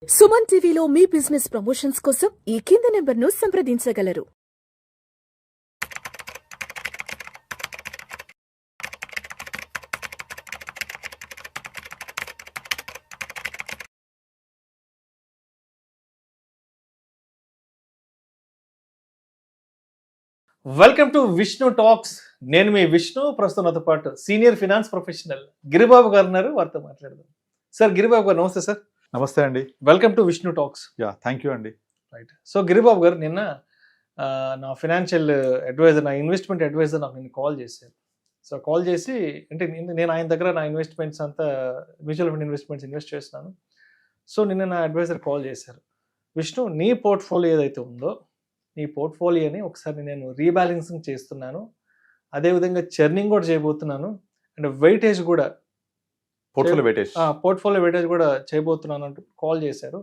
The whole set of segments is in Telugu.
సుమన్ టీవీలో మీ బిజినెస్ ప్రమోషన్స్ కోసం ఈ కింది నెంబర్ను సంప్రదించగలరు. Welcome to Vishnu talks. నేను మీ విష్ణు. ప్రస్తుతం నాతో పాటు సీనియర్ ఫినాన్స్ ప్రొఫెషనల్ గిరిబాబు గారు ఉన్నారు. వారితో మాట్లాడదాం. సార్ గిరిబాబు గారు నమస్తే సార్. నమస్తే అండి. Welcome to Vishnu talks. Thank you అండి. రైట్. సో గిరిబాబు గారు నిన్న నా ఫినాన్షియల్ అడ్వైజర్, నా ఇన్వెస్ట్మెంట్ అడ్వైజర్ నాకు నేను కాల్ చేశారు. సో కాల్ చేసి, అంటే నేను ఆయన దగ్గర నా ఇన్వెస్ట్మెంట్స్ అంతా మ్యూచువల్ ఫండ్ ఇన్వెస్ట్మెంట్స్ ఇన్వెస్ట్ చేస్తున్నాను. సో నిన్న నా అడ్వైజర్ కాల్ చేశారు. విష్ణు, నీ పోర్ట్ఫోలియో ఏదైతే ఉందో నీ పోర్ట్ఫోలియోని ఒకసారి నేను రీబ్యాలెన్సింగ్ చేస్తున్నాను, అదేవిధంగా చర్నింగ్ కూడా చేయబోతున్నాను, అండ్ వెయిటేజ్ కూడా పోర్ట్ఫోలియో వెయిటేజ్ కూడా చేయబోతున్నాను అంటూ కాల్ చేశారు.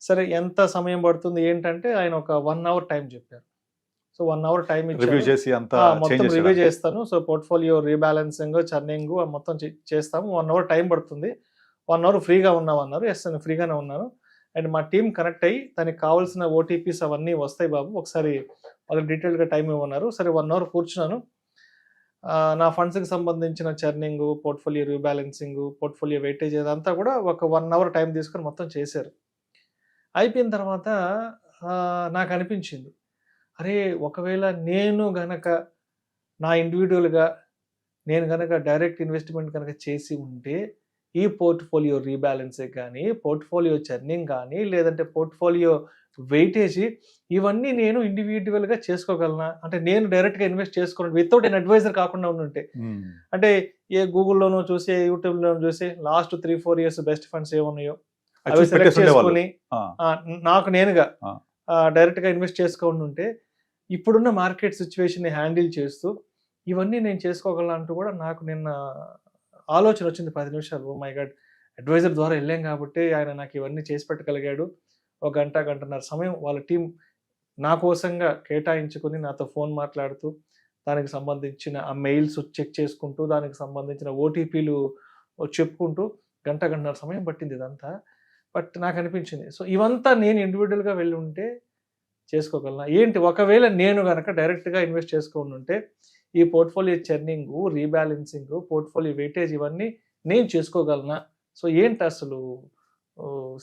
సరే, ఎంత సమయం పడుతుంది ఏంటంటే ఆయన ఒక 1 hour టైం చెప్పారు. సో 1 hour టైం మొత్తం రివ్యూ చేస్తాను. సో పోర్ట్ఫోలియో రీబ్యాలెన్సింగ్, చర్నింగ్ మొత్తం చేస్తాము. 1 hour టైం పడుతుంది. 1 hour ఫ్రీగా ఉన్నామన్నారు. ఎస్, నేను ఫ్రీగానే ఉన్నాను. అండ్ మా టీం కనెక్ట్ అయ్యి దానికి కావాల్సిన ఓటీపీస్ అవన్నీ వస్తాయి బాబు, ఒకసారి వాళ్ళకి డీటెయిల్గా టైం ఇవ్వన్నారు. సరే, 1 hour కూర్చున్నాను. నా ఫండ్స్కి సంబంధించిన churning, portfolio rebalancing, portfolio weightage ఇదంతా కూడా ఒక 1 hour టైం తీసుకొని మొత్తం చేశారు. అయిపోయిన తర్వాత నాకు అనిపించింది, అరే ఒకవేళ నేను గనక నా ఇండివిజువల్గా నేను గనక డైరెక్ట్ ఇన్వెస్ట్మెంట్ కనుక చేసి ఉంటే ఈ పోర్ట్ఫోలియో రీబ్యాలెన్సే కానీ, పోర్ట్ఫోలియో చర్నింగ్ కానీ, లేదంటే పోర్ట్ఫోలియో వెయిటేజ్, ఇవన్నీ నేను ఇండివిజువల్గా చేసుకోగలనా? అంటే నేను డైరెక్ట్గా ఇన్వెస్ట్ చేసుకోవాలి వితౌట్ ఎన్ అడ్వైజర్ కాకుండా ఉంటే, అంటే ఏ గూగుల్లోనూ చూసి, ఏ యూట్యూబ్లోనూ చూసి లాస్ట్ 3-4 years బెస్ట్ ఫండ్స్ ఏమున్నాయో అవి సెలెక్ట్ చేసుకొని నాకు నేనుగా డైరెక్ట్గా ఇన్వెస్ట్ చేసుకోండి ఉంటే, ఇప్పుడున్న మార్కెట్ సిచ్యువేషన్ని హ్యాండిల్ చేస్తూ ఇవన్నీ నేను చేసుకోగలను అంటూ కూడా నాకు నిన్న ఆలోచన వచ్చింది. 10 నిమిషాలు. ఓ మై గాడ్, అడ్వైజర్ ద్వారా వెళ్ళాం కాబట్టి ఆయన నాకు ఇవన్నీ చేసి పెట్టగలిగాడు. 1 గంట, గంటన్నర సమయం వాళ్ళ టీం నా కోసంగా కేటాయించుకుని నాతో ఫోన్ మాట్లాడుతూ, దానికి సంబంధించిన ఆ మెయిల్స్ చెక్ చేసుకుంటూ, దానికి సంబంధించిన ఓటీపీలు చెప్పుకుంటూ గంటన్నర సమయం పట్టింది ఇదంతా. బట్ నాకు అనిపించింది, సో ఇవంతా నేను ఇండివిజువల్గా వెళ్ళి ఉంటే చేసుకోగలనా ఏంటి? ఒకవేళ నేను కనుక డైరెక్ట్గా ఇన్వెస్ట్ చేసుకొని ఉంటే ఈ portfolio churning, rebalancing, portfolio weightage ఇవన్నీ నేను చేసుకోగలనా? సో ఏంటి అసలు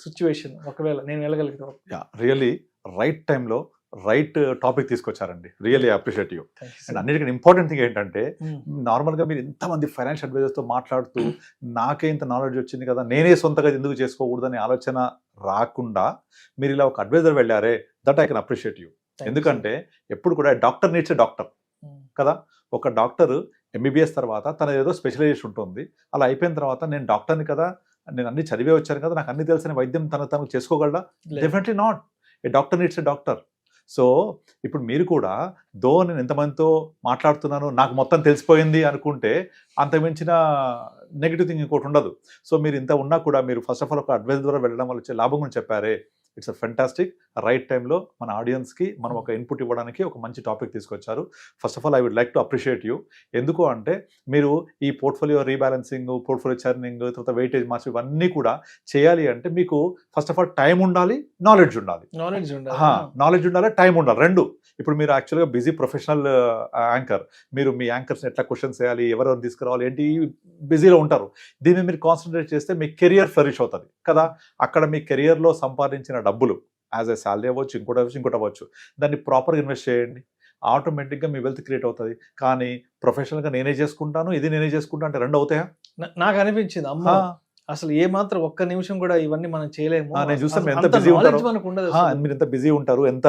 సిచ్యువేషన్ ఒకవేళ నేను వెళ్ళగలిగితే? రియల్లీ రైట్ టైంలో రైట్ టాపిక్ తీసుకొచ్చారండి. Really appreciate you. అండ్ అన్నిటికీ ఇంపార్టెంట్ థింగ్ ఏంటంటే, నార్మల్గా మీరు ఎంతమంది ఫైనాన్షియల్ అడ్వైజర్స్తో మాట్లాడుతూ నాకే ఇంత నాలెడ్జ్ వచ్చింది కదా, నేనే సొంతగా ఎందుకు చేసుకోకూడదనే ఆలోచన రాకుండా మీరు ఇలా ఒక అడ్వైజర్ వెళ్ళారే, that I can appreciate you. ఎందుకంటే ఎప్పుడు కూడా డాక్టర్ నీడ్స్ ఎ డాక్టర్ కదా. ఒక డాక్టర్ ఎంబీబీఎస్ తర్వాత తన ఏదో స్పెషలైజేషన్ ఉంటుంది. అలా అయిపోయిన తర్వాత నేను డాక్టర్ని కదా, నేను అన్ని చదివే వచ్చాను కదా, నాకు అన్ని తెలిసిన వైద్యం తను చేసుకోగలరా? Definitely not. A doctor needs a doctor. So ఇప్పుడు మీరు కూడా నేను ఎంతమందితో మాట్లాడుతున్నాను, నాకు మొత్తం తెలిసిపోయింది అనుకుంటే అంతమించిన నెగిటివ్ థింగ్ ఇంకోటి ఉండదు. సో మీరు ఇంత ఉన్నా కూడా మీరు ఫస్ట్ ఆఫ్ ఆల్ ఒక అడ్వైస్ ద్వారా వెళ్ళడం వల్ల వచ్చే లాభం గురించి చెప్పారే, ఇట్స్ అ ఫెంటాస్టిక్. రైట్ టైంలో మన ఆడియన్స్కి మనం ఒక ఇన్పుట్ ఇవ్వడానికి ఒక మంచి టాపిక్ తీసుకొచ్చారు. First of all I would like to appreciate you. ఎందుకు అంటే మీరు ఈ పోర్ట్ఫోలియో రీబ్యాలెన్సింగ్, పోర్ట్ఫోలియో చర్నింగ్, తర్వాత వెయిటేజ్ మార్చి ఇవన్నీ కూడా చేయాలి అంటే మీకు ఫస్ట్ ఆఫ్ ఆల్ టైం ఉండాలి, నాలెడ్జ్ ఉండాలి, టైం ఉండాలి, రెండు. ఇప్పుడు మీరు యాక్చువల్గా బిజీ ప్రొఫెషనల్ యాంకర్, మీరు మీ యాంకర్స్ని ఎట్లా క్వశ్చన్స్ చేయాలి, ఎవరెవరు తీసుకురావాలి ఏంటి, బిజీలో ఉంటారు. దీన్ని మీరు కాన్సన్ట్రేట్ చేస్తే మీ కెరియర్ ఫ్లరిష్ అవుతుంది కదా. అక్కడ మీ కెరియర్లో సంపాదించిన డబ్బులు యాజ్ ఎ శాలరీ అవ్వచ్చు, ఇంకోటి అవ్వచ్చు, దాన్ని ప్రాపర్గా ఇన్వెస్ట్ చేయండి. ఆటోమేటిక్గా మీ వెల్త్ క్రియేట్ అవుతుంది. కానీ ప్రొఫెషనల్గా నేనే చేసుకుంటాను, ఇది నేనే చేసుకుంటాను అంటే రెండు అవుతాయా? నాకు అనిపించింది, అమ్మా అసలు ఏ మాత్రం ఒక్క నిమిషం కూడా ఇవన్నీ మనం చేయలేము. నేను చూస్తాను మీరు ఎంత బిజీ ఉంటారు, మీరు ఎంత బిజీ ఉంటారు, ఎంత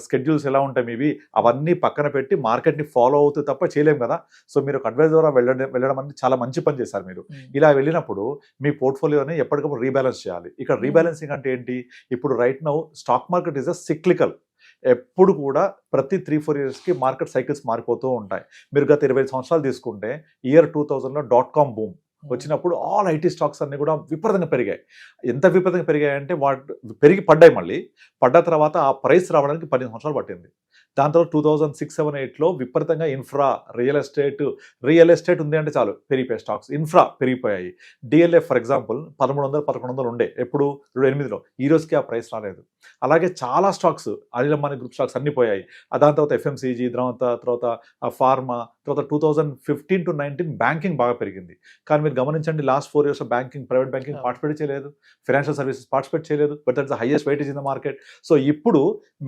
స్కెడ్యూల్స్ ఎలా ఉంటాయి మీవి, అవన్నీ పక్కన పెట్టి మార్కెట్ని ఫాలో అవుతూ తప్ప చేయలేము కదా. సో మీరు ఒక అడ్వైజ్ ద్వారా వెళ్ళడం అనేది చాలా మంచి పని చేశారు మీరు. ఇలా వెళ్ళినప్పుడు మీ పోర్ట్ఫోలియోని ఎప్పటికప్పుడు రీబ్యాలెన్స్ చేయాలి. ఇక్కడ రీబ్యాలెన్సింగ్ అంటే ఏంటి? ఇప్పుడు right now stock market is a cyclical. ఎప్పుడు కూడా ప్రతి 3-4 yearsకి మార్కెట్ సైకిల్స్ మారిపోతూ ఉంటాయి. మీరు గత 20 సంవత్సరాలు తీసుకుంటే ఇయర్ 2000లో .com బూమ్ వచ్చినప్పుడు ఆల్ ఐటీ స్టాక్స్ అన్ని కూడా విపరీతంగా పెరిగాయి. ఎంత విపరీతంగా పెరిగాయంటే పడ్డాయి. మళ్ళీ పడ్డ తర్వాత ఆ ప్రైస్ రావడానికి 10 సంవత్సరాలు పట్టింది. దాని తర్వాత 2006-7-8లో విపరీతంగా ఇన్ఫ్రా రియల్ ఎస్టేట్ ఉంది అంటే చాలు పెరిగిపోయాయి స్టాక్స్, ఇన్ఫ్రా పెరిగిపోయాయి. డిఎల్ఎఫ్ ఫర్ ఎగ్జాంపుల్ 1300-1100 ఉండే ఎప్పుడు 2008లో, ఈ రోజుకి ఆ ప్రైస్ రాలేదు. అలాగే చాలా stocks Anil Ambani group stocks అన్ని పోయాయి. దాని తర్వాత ఎఫ్ఎంసీజీ, తర్వాత ఫార్మా, తర్వాత 2015-19 బ్యాంకింగ్ బాగా పెరిగింది. కానీ మీరు గమనించండి last 4 years banking, private banking participate చేయలేదు, ఫైనాన్షియల్ సర్వీసెస్ పార్టిసిపేట్ చేయలేదు. But that's the highest weightage in the market. So ఇప్పుడు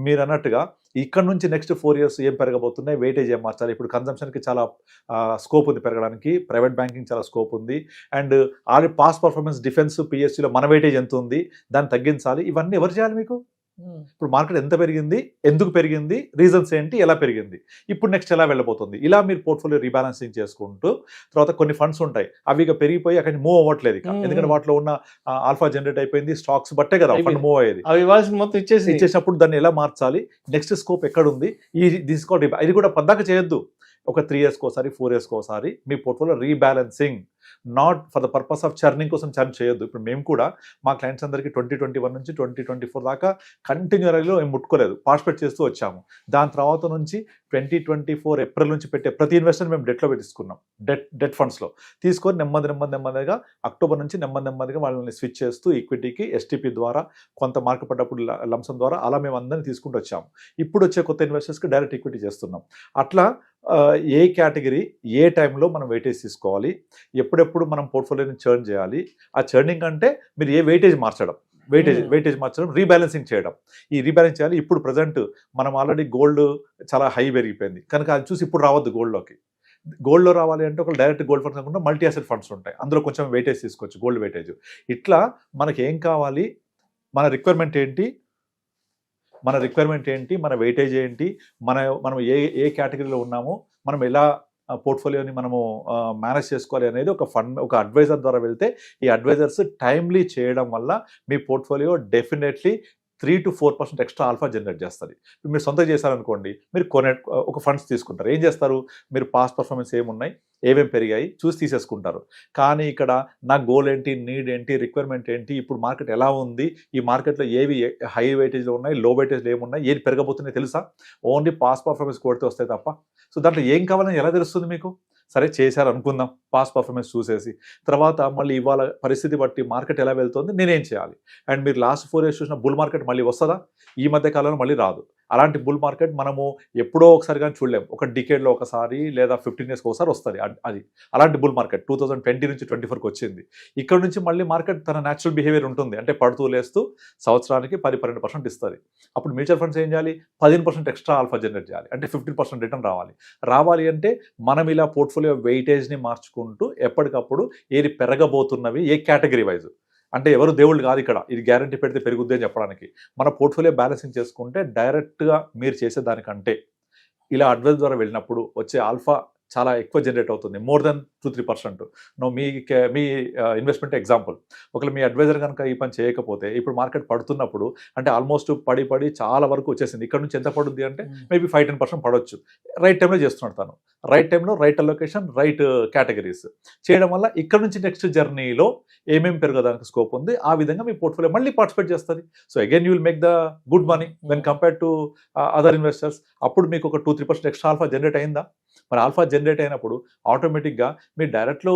మీరు అన్నట్టుగా ఇక్కడ నుంచి నెక్స్ట్ 4 years ఏం పెరగబోతున్నాయి, వెయిటేజ్ ఏం మార్చాలి. ఇప్పుడు కన్సంప్షన్కి చాలా స్కోప్ ఉంది పెరగడానికి, ప్రైవేట్ బ్యాంకింగ్ చాలా స్కోప్ ఉంది. And already past performance defence పిఎస్సిలో మన వెయిటేజ్ ఎంత ఉంది, దాన్ని తగ్గించాలి. ఇవన్నీ ఎవరు చేయాలి మీకు? ఇప్పుడు మార్కెట్ ఎంత పెరిగింది, ఎందుకు పెరిగింది, రీజన్స్ ఏంటి, ఎలా పెరిగింది, ఇప్పుడు నెక్స్ట్ ఎలా వెళ్ళబోతుంది, ఇలా మీరు పోర్ట్ఫోలియో రీబ్యాలెన్సింగ్ చేసుకుంటూ తర్వాత కొన్ని ఫండ్స్ ఉంటాయి అవి ఇక పెరిగిపోయి అక్కడ మూవ్ అవ్వట్లేదు ఇక, ఎందుకంటే వాటిలో ఉన్న ఆల్ఫా జనరేట్ అయిపోయింది, స్టాక్స్ బట్టే కదా ఫండ్ మూవ్ అయ్యేది. అవి ఇవ్వాల్సిన మొత్తం ఇచ్చేసినప్పుడు దాన్ని ఎలా మార్చాలి, నెక్స్ట్ స్కోప్ ఎక్కడ ఉంది, ఇది కూడా పద్దాక చేయొద్దు. ఒక 3 years ఒకసారి 4 years ఒకసారి మీ portfolio rebalancing, not for the purpose of churning కోసం చర్న్ చేయొద్దు. ఇప్పుడు మేము కూడా మా క్లయింట్స్ అందరికీ 2021 నుంచి 2024 దాకా కంటిన్యూలో ఏం ముట్టుకోలేదు, పార్టిసిపేట్ చేస్తూ వచ్చాము. దాని తర్వాత నుంచి 2024 ఏప్రిల్ నుంచి పెట్టే ప్రతి ఇన్వెస్ట్మెంట్ మేము డెట్లో పెట్టించుకున్నాం, డెట్ ఫండ్స్లో తీసుకొని నెమ్మదిగా అక్టోబర్ నుంచి నెమ్మదిగా వాళ్ళని స్విచ్ చేస్తూ ఈక్విటీకి, ఎస్టీపీ ద్వారా, కొంత మార్కెట్ పడ్డప్పుడు లంసం ద్వారా, అలా మేము అందరినీ తీసుకుంటూ వచ్చాము. ఇప్పుడు వచ్చే కొత్త ఇన్వెస్టర్స్కి డైరెక్ట్ ఈక్విటీ చేస్తున్నాం. అట్లా ఏ కేటగిరీ ఏ టైంలో మనం వెయిటేజ్ తీసుకోవాలి, ఎప్పుడెప్పుడు మనం పోర్ట్ఫోలియోని చర్న్ చేయాలి. ఆ చర్నింగ్ అంటే మీరు ఏ వెయిటేజ్ మార్చడం, రీబ్యాలెన్సింగ్ చేయడం. ఈ రీబ్యాలెన్స్ చేయాలి. ఇప్పుడు ప్రజెంట్ మనం ఆల్రెడీ గోల్డ్ చాలా హై పెరిగిపోయింది కనుక అది చూసి ఇప్పుడు రావద్దు గోల్డ్లోకి. గోల్డ్లో రావాలి అంటే ఒక డైరెక్ట్ గోల్డ్ ఫండ్స్ కాకుండా మల్టీ అసెట్ ఫండ్స్ ఉంటాయి, అందులో కొంచెం వెయిటేజ్ తీసుకోవచ్చు, గోల్డ్ వెయిటేజ్. ఇట్లా మనకి ఏం కావాలి, మన రిక్వైర్మెంట్ ఏంటి, మన వెయిటేజ్ ఏంటి, మనం ఏ కేటగిరీలో ఉన్నామో, మనం ఎలా పోర్ట్ఫోలియోని మనము మేనేజ్ చేసుకోవాలి అనేది ఒక అడ్వైజర్ ద్వారా వెళ్తే, ఈ అడ్వైజర్స్ టైమ్లీ చేయడం వల్ల మీ portfolio definitely 3 to 4% extra alpha generate చేస్తుంది. మీరు సొంతం చేశారనుకోండి, మీరు ఒక ఫండ్స్ తీసుకుంటారు, ఏం చేస్తారు, మీరు పాస్ట్ పర్ఫార్మెన్స్ ఏమున్నాయి, ఏమేమి పెరిగాయి చూసి తీసేసుకుంటారు. కానీ ఇక్కడ నా గోల్ ఏంటి, నీడ్ ఏంటి, రిక్వైర్మెంట్ ఏంటి, ఇప్పుడు మార్కెట్ ఎలా ఉంది, ఈ మార్కెట్లో ఏవి హై వెయిటేజ్లో ఉన్నాయి, లో వెయిటేజ్లో ఏమున్నాయి, ఏది పెరగబోతున్నాయి తెలుసా? ఓన్లీ పాస్ట్ పర్ఫార్మెన్స్ కొడితే వస్తాయి తప్ప. సో దాంట్లో ఏం కావాలని ఎలా తెలుస్తుంది మీకు? సరే చేశారు అనుకుందాం, పాస్ట్ పర్ఫార్మెన్స్ చూసేసి, తర్వాత మళ్ళీ ఇవాళ పరిస్థితి బట్టి మార్కెట్ ఎలా వెళ్తుంది, నేనేం చేయాలి. అండ్ మీరు లాస్ట్ 4 years చూసిన బుల్ మార్కెట్ మళ్ళీ వస్తుందా? ఈ మధ్య కాలంలో మళ్ళీ రాదు. అలాంటి బుల్ మార్కెట్ మనము ఎప్పుడో ఒకసారి కానీ చూడలేము, ఒక డికేడ్లో ఒకసారి లేదా 15 years ఒకసారి వస్తుంది అది. అలాంటి బుల్ మార్కెట్ 2020 నుంచి 2024కి వచ్చింది. ఇక్కడ నుంచి మళ్ళీ మార్కెట్ తన న్యాచురల్ బిహేవియర్ ఉంటుంది, అంటే పడుతూ లేస్తూ సంవత్సరానికి 10-12% ఇస్తుంది. అప్పుడు మ్యూచువల్ ఫండ్స్ ఏం చేయాలి, 15% ఎక్స్ట్రా ఆల్ఫా జనరేట్ చేయాలి, అంటే 15% రిటర్న్ రావాలి అంటే మనం ఇలా పోర్ట్ఫోలియో వెయిటేజ్ని మార్చుకుంటూ ఎప్పటికప్పుడు ఏది పెరగబోతున్నవి, ఏ కేటగిరీ వైజ్, అంటే ఎవరు దేవుళ్ళు కాదు ఇక్కడ, ఇది గ్యారంటీ పెడితే పెరుగుద్ది అని చెప్పడానికి. మన పోర్ట్ఫోలియో బ్యాలెన్సింగ్ చేసుకుంటే డైరెక్ట్గా మీరు చేసేదానికంటే ఇలా అడ్వైస్ ద్వారా వెళ్ళినప్పుడు వచ్చే ఆల్ఫా చాలా ఎక్కువ జనరేట్ అవుతుంది, మోర్ దెన్ 2-3%. మీ ఇన్వెస్ట్మెంట్ ఎగ్జాంపుల్, ఒకవేళ మీ అడ్వైజర్ కనుక ఈ పని చేయకపోతే, ఇప్పుడు మార్కెట్ పడుతున్నప్పుడు అంటే ఆల్మోస్ట్ పడి చాలా వరకు వచ్చేసింది, ఇక్కడ నుంచి ఎంత పడుద్ది అంటే మేబీ 5-10% పడవచ్చు. రైట్ టైంలో చేస్తున్నాడు తను, రైట్ టైంలో రైట్ అలొకేషన్, రైట్ కేటగిరీస్ చేయడం వల్ల ఇక్కడ నుంచి నెక్స్ట్ జర్నీలో ఏమేమి పెరగడానికి స్కోప్ ఉంది, ఆ విధంగా మీ పోర్ట్ఫోలియో మళ్ళీ పార్టిసిపేట్ చేస్తుంది. So again you will make the good money when compare to other investors. అప్పుడు మీకు ఒక 2-3% ఎక్స్ట్రా ఆల్ఫా జనరేట్ అయిందా? మరి ఆల్ఫా జనరేట్ అయినప్పుడు ఆటోమేటిక్గా మీరు డైరెక్ట్లో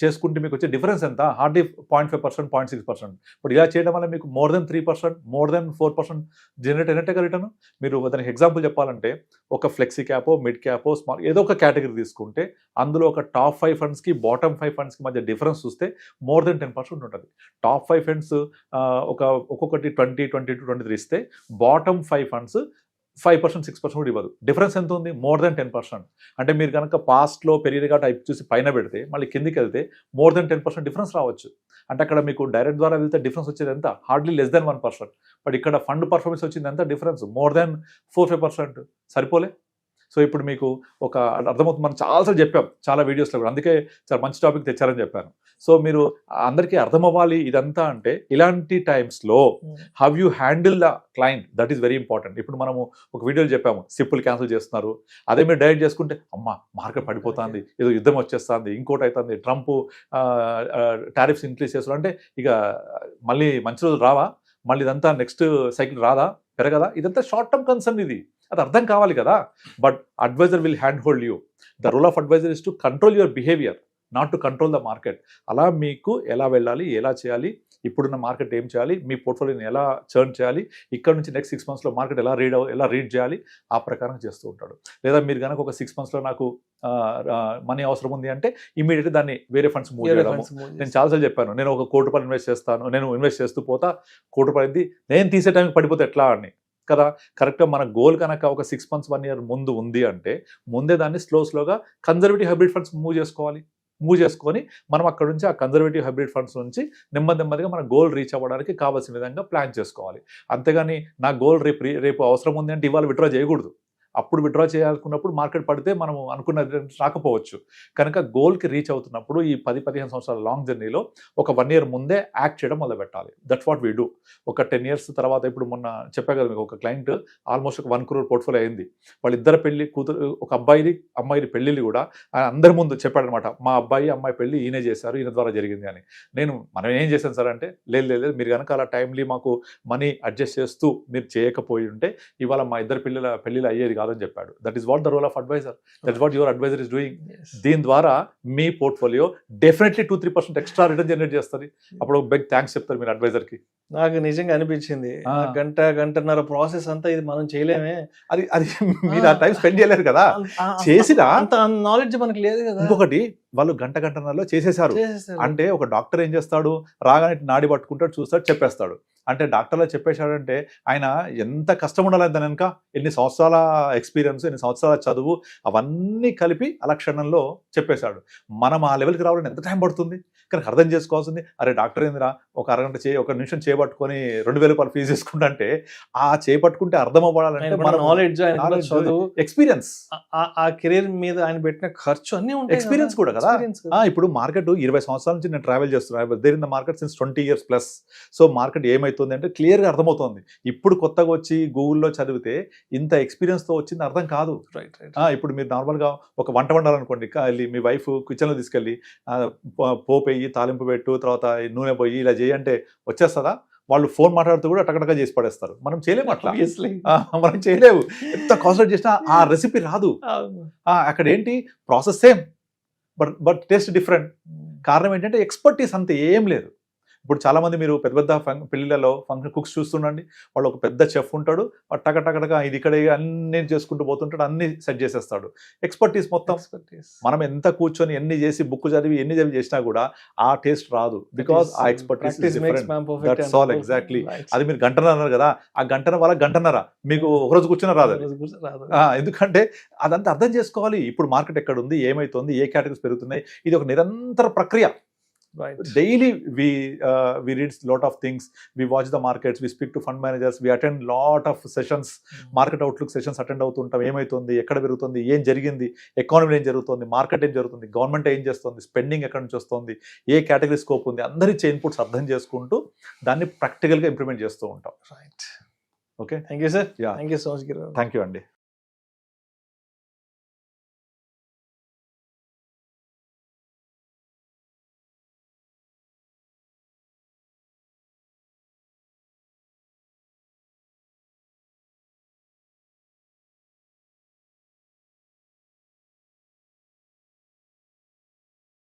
చేసుకుంటే మీకు వచ్చే డిఫరెన్స్ ఎంత, హార్డ్లీ 0.5%, 0.6%. ఇప్పుడు ఇలా చేయడం వల్ల మీకు more than 3%, more than 4% generate అయినట్టుగా రిటర్న్. మీరు దానికి ఎగ్జాంపుల్ చెప్పాలంటే ఒక flexi Capo, mid Capo, small ఏదో ఒక కేటగిరీ తీసుకుంటే అందులో ఒక టాప్ 5 ఫండ్స్కి బాటమ్ 5 ఫండ్స్కి మధ్య డిఫరెన్స్ చూస్తే మోర్ దెన్ 10% ఉంటుంది. టాప్ 5 ఫండ్స్ ఒక్కొక్కటి 20, 22, 23 ఇస్తే బాటమ్ 5 ఫండ్స్ 5%, 6% కూడా ఇవ్వదు. డిఫరెన్స్ ఎంత ఉంది? More than 10%. అంటే మీరు కనుక పాస్ట్లో పెరిగిన టైప్ చూసి పైన పెడితే మళ్ళీ కిందికి వెళ్తే మోర్ దెన్ 10% డిఫరెన్స్ రావచ్చు. అంటే అక్కడ మీకు డైరెక్ట్ ద్వారా వెళ్తే డిఫరెన్స్ వచ్చేది ఎంత, హార్డ్లీ లెస్ దెన్ 1%. బట్ ఇక్కడ ఫండ్ పర్ఫార్మెన్స్ వచ్చింది ఎంత డిఫరెన్స్, మోర్ దెన్ 4-5%. సరిపోలే? సో ఇప్పుడు మీకు ఒక అర్థమవుతుంది, మనం చాలాసార్లు చెప్పాం చాలా వీడియోస్లో కూడా, అందుకే చాలా మంచి టాపిక్ తెచ్చారని చెప్పాను. సో మీరు అందరికీ అర్థమవ్వాలి ఇదంతా అంటే ఇలాంటి టైమ్స్లో how you handle the client, that is very important. ఇప్పుడు మనము ఒక వీడియోలో చెప్పాము సిప్పులు క్యాన్సిల్ చేస్తున్నారు, అదే మీరు డైరెక్ట్ చేసుకుంటే అమ్మ మార్కెట్ పడిపోతుంది, ఏదో యుద్ధం వచ్చేస్తుంది, ఇంకోటి అవుతుంది, ట్రంప్ టారిఫ్స్ ఇంక్రీజ్ చేస్తున్నారు అంటే ఇక మళ్ళీ మంచి రోజులు రావా, మళ్ళీ ఇదంతా నెక్స్ట్ సైకిల్ రాదా, పెరగదా, ఇదంతా షార్ట్ టర్మ్ కన్సర్న్. ఇది అది అర్థం కావాలి కదా. But advisor will hand hold you. The role of advisor is to control your behaviour, not to control the market. అలా మీకు ఎలా వెళ్ళాలి, ఎలా చేయాలి, ఇప్పుడున్న మార్కెట్ ఏం చేయాలి, మీ పోర్ట్ఫోలియోని ఎలా చర్న్ చేయాలి, ఇక్కడ నుంచి నెక్స్ట్ 6 monthsలో మార్కెట్ ఎలా రీడ్ చేయాలి, ఆ ప్రకారం చేస్తూ ఉంటాడు. లేదా మీరు కనుక ఒక 6 monthsలో నాకు మనీ అవసరం ఉంది అంటే ఇమీడియట్గా దాన్ని వేరే ఫండ్స్ మూవ్ చేయడము. నేను చాలాసార్లు చెప్పాను, నేను ఒక ₹1 ఇన్వెస్ట్ చేస్తాను, నేను ఇన్వెస్ట్ చేస్తూ పోతా, ₹1 నేను తీసే టైంకి పడిపోతే ఎట్లా అని కదా. కరెక్ట్గా మన గోల్ కనుక ఒక 6 months 1 year ముందు ఉంది అంటే ముందే దాన్ని స్లోగా కన్జర్వేటివ్ హైబ్రిడ్ ఫండ్స్ మూవ్ చేసుకొని మనం అక్కడ నుంచి ఆ కన్జర్వేటివ్ హైబ్రిడ్ ఫండ్స్ నుంచి నెమ్మదిగా మన గోల్ రీచ్ అవ్వడానికి కావాల్సిన విధంగా ప్లాన్ చేసుకోవాలి. అంతేగాని నా గోల్ రేపు అవసరం ఉంది అంటే ఇవాళ విత్డ్రా చేయకూడదు. అప్పుడు విత్డ్రా చేయాలనుకున్నప్పుడు మార్కెట్ పడితే మనం అనుకున్నది రాకపోవచ్చు. కనుక గోల్కి రీచ్ అవుతున్నప్పుడు ఈ 10-15 సంవత్సరాల లాంగ్ జర్నీలో ఒక 1 year ముందే యాక్ట్ చేయడం మొదలు పెట్టాలి. That's what we do. ఒక 10 years తర్వాత ఇప్పుడు మొన్న చెప్పా కదా మీకు, ఒక క్లయింట్ ఆల్మోస్ట్ ఒక 1 crore పోర్ట్ఫోలియో అయింది. వాళ్ళిద్దరు పెళ్లి కూతురు, ఒక అమ్మాయి పెళ్ళిళ్ళు కూడా అందరి ముందు చెప్పాడనమాట, మా అమ్మాయి పెళ్లి ఈయనే చేశారు, ఈయన ద్వారా జరిగింది అని. మనం ఏం చేశాను సార్ అంటే, లేదు మీరు కనుక అలా టైమ్లీ మాకు మనీ అడ్జస్ట్ చేస్తూ మీరు చేయకపోయి ఉంటే ఇవాళ మా ఇద్దరు పెళ్ళిళ్ళు అయ్యేది కాదని చెప్పాడు. That is what the role of advisor. That is what your advisor is doing. దీని ద్వారా మీ portfolio definitely 2-3% extra return generate చేస్తుంది. అప్పుడు బిగ్ థ్యాంక్స్ చెప్తారు మీరు అడ్వైజర్కి. నాకు నిజంగా అనిపించింది, గంటన్నర ప్రాసెస్ అంతా ఇది మనం చేయలేమే. అది మీరు ఆ టైం స్పెండ్ చేయలేరు కదా, చేసినా అంత నాలెడ్జ్ మనకి లేదు కదా. ఇంకొకటి, వాళ్ళు గంటన్నరలో చేసేసారు అంటే ఒక డాక్టర్ ఏం చేస్తాడు, రాగానే నాడి పట్టుకుంటాడు, చూస్తాడు, చెప్పేస్తాడు. అంటే డాక్టర్లో చెప్పేశాడంటే ఆయన ఎంత కష్టం ఉండాలి దాని వెనక, ఎన్ని సంవత్సరాల ఎక్స్పీరియన్స్, ఎన్ని సంవత్సరాల చదువు, అవన్నీ కలిపి అలా క్షణంలో చెప్పేశాడు. మనం ఆ లెవెల్కి రావాలని ఎంత టైం పడుతుంది. కానీ అర్థం చేసుకోవాల్సింది, అరే డాక్టర్ ఏందిరా ఒక నిమిషం చేపట్టుకొని ₹2,000 ఫీజు తీసుకుంటే, ఆ చేపట్టుకుంటే అర్థం అవ్వాలంటే మన నాలెడ్జ్, చదువు, ఎక్స్పీరియన్స్, ఆ కెరీర్ మీద ఆయన పెట్టిన ఖర్చు అన్ని ఉంటాయి, ఎక్స్పీరియన్స్ కూడా కదా. ఇప్పుడు మార్కెట్ 20 సంవత్సరాల నుంచి నేను ట్రావెల్ చేస్తున్నాను, there in the market since 20 years plus. So market ఏమైతుంది అంటే క్లియర్గా అర్థమవుతుంది. ఇప్పుడు కొత్తగా వచ్చి గూగుల్లో చదివితే ఇంత ఎక్స్పీరియన్స్తో వచ్చింది అర్థం కాదు. ఇప్పుడు మీరు నార్మల్గా ఒక వంట వండాలనుకోండి, వెళ్ళి మీ వైఫ్ కిచెన్లో తీసుకెళ్ళి పోపు వేయి, తాలింపు పెట్టు, తర్వాత నూనె పోయి ఇలా చేయంటే వచ్చేస్తుందా? వాళ్ళు ఫోన్ మాట్లాడుతూ కూడా టకటగా చేసి పడేస్తారు. మనం చేయలేము అట్లా, మనం చేయలేము. ఎంత కాన్సన్ట్రేట్ చేసినా ఆ రెసిపీ రాదు. అక్కడ ఏంటి process same, but taste different. కారణం ఏంటంటే ఎక్స్పర్టీస్ అంత ఏం లేదు. ఇప్పుడు చాలా మంది మీరు పెద్ద పెళ్లిళ్ళలో ఫంక్షన్ కుక్స్ చూస్తుండండి, వాళ్ళు ఒక పెద్ద చెఫ్ ఉంటాడు, టకటగా ఇది ఇక్కడ అన్ని చేసుకుంటూ పోతుంటాడు, అన్ని సెట్ చేసేస్తాడు. ఎక్స్పర్టీస్ మొత్తం. మనం ఎంత కూర్చొని ఎన్ని చేసి బుక్ చదివి ఎన్ని చేసినా కూడా ఆ టేస్ట్ రాదు, బికాస్ ఆ ఎక్స్పర్టీస్ దట్స్ ఆల్. ఎగ్జాక్ట్లీ. అది మీరు గంటన్నర అన్నారు కదా, ఆ గంటన్నర మీకు ఒకరోజు కూర్చున్న రాదు. ఎందుకంటే అదంతా అర్థం చేసుకోవాలి. ఇప్పుడు మార్కెట్ ఎక్కడ ఉంది, ఏమైతుంది, ఏ కేటగిరీస్ పెరుగుతున్నాయి, ఇది ఒక నిరంతర ప్రక్రియ. Daily we read lot of things, we watch the markets, we speak to fund managers, we attend lot of sessions, market outlook sessions attend అవుతుంటాం. ఏమైతుంది, ఎక్కడ పెరుగుతుంది, ఏం జరిగింది, ఎకానమీ ఏం జరుగుతుంది, మార్కెట్ ఏం జరుగుతుంది, గవర్నమెంట్ ఏం చేస్తుంది, స్పెండింగ్ ఎక్కడి నుంచి వస్తుంది, ఏ కేటగిరీ స్కోప్ ఉంది, అందరి ఇన్పుట్స్ అర్థం చేసుకుంటూ దాన్ని ప్రాక్టికల్గా ఇంప్లిమెంట్ చేస్తూ ఉంటాం. Right. Okay, thank you sir. Thank you so much. Thank you అండి.